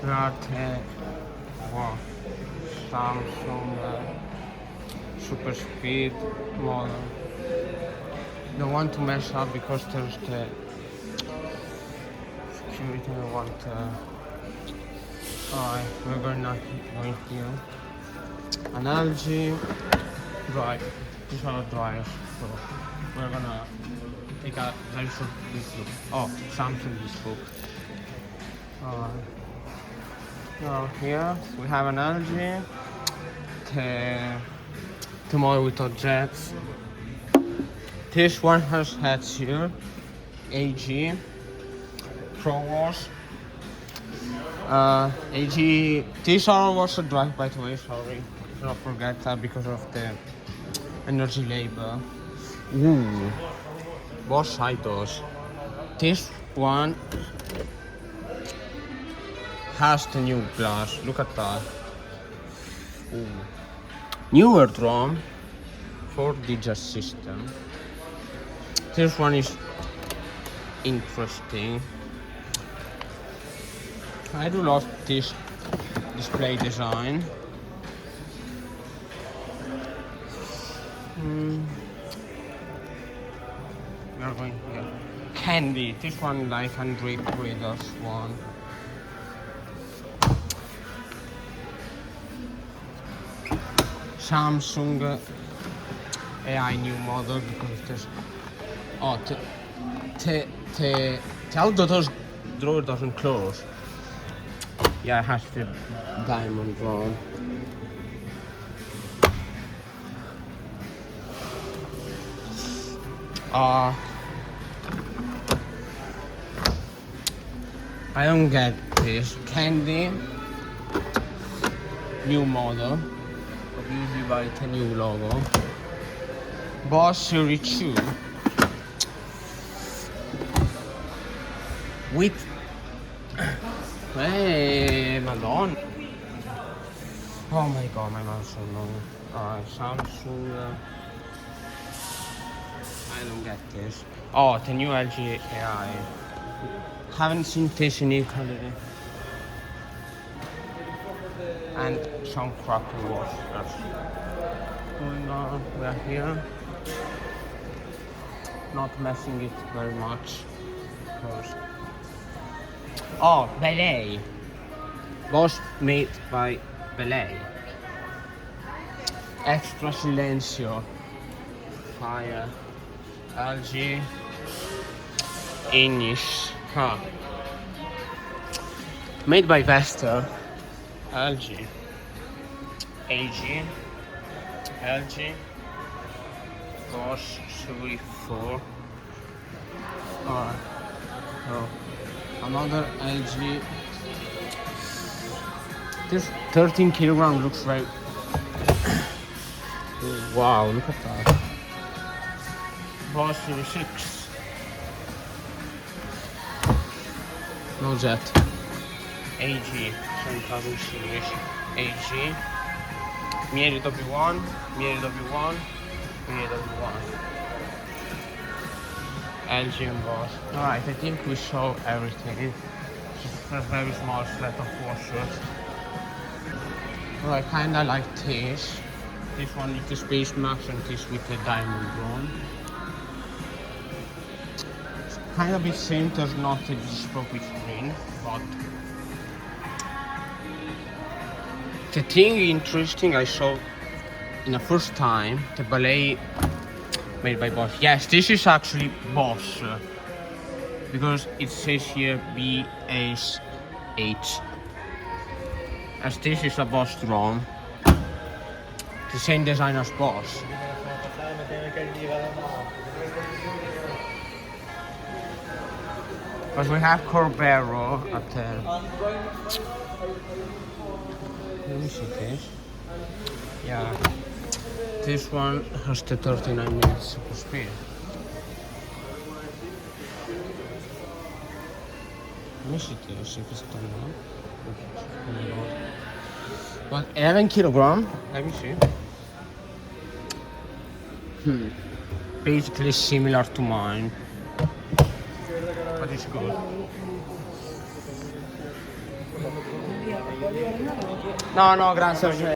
Latte, wow, Samsung, super speed model. Don't want to mess up because there's the security. I want. Alright, we're going here. An LG drive. These are dryers, so we're gonna take a very short look. Oh, Samsung this book. Now here we have an LG, the model without jets. This one has heads here, AG, Pro Wash. AG, these are also drive by the way, sorry. Don't forget that because of the energy label. Ooh, Bosch Cytos. This one has the new glass. Look at that. Ooh. Newer drum, 4-digit system. This one is interesting. I do love this display design. We are going here. Candy. This one like Andre Breeders one. Samsung AI new model because there's the outdoor drawer doesn't close. Yeah, it has the diamond drawer. I don't get this. Candy, new model, but usually buy the new logo. Bosch Series 2 with hey, Madonna. Oh my god, my mouth's so long. Samsung. I don't get this. Oh, the new LG AI. Haven't seen this in Italy. And some crappy washers. Going on, we are here. Not messing it very much. Because... oh, Belay. Bosch made by Belay. Extra Silencio. Fire. LG. Inish. Huh. Made by Vesta. LG. AG. LG. Bosch Series 4. Oh. Another LG. This 13 kilogram looks right. Wow, look at that. Bosch Series 6. No jet. AG. 7000 series. AG. Miele W1. Miele W1. Miele W1. LG and Bosch. Alright, I think we saw everything. Just a very small set of washers. Alright, kinda like this. This one with the Space Max and this with the diamond drone. Kind of the same, there's not a discopic screen, but the thing interesting I saw in the first time, the ballet made by Bosch. Yes, this is actually Bosch because it says here BH. As this is a Bosch drone, the same design as Bosch. But we have Corbero at the... let me see this. Yeah, this one has the 39 minutes super speed. Let me see this if it's done now. But 11 kilogram. Let me see. Basically similar to mine. But it's good. No, no, grazie.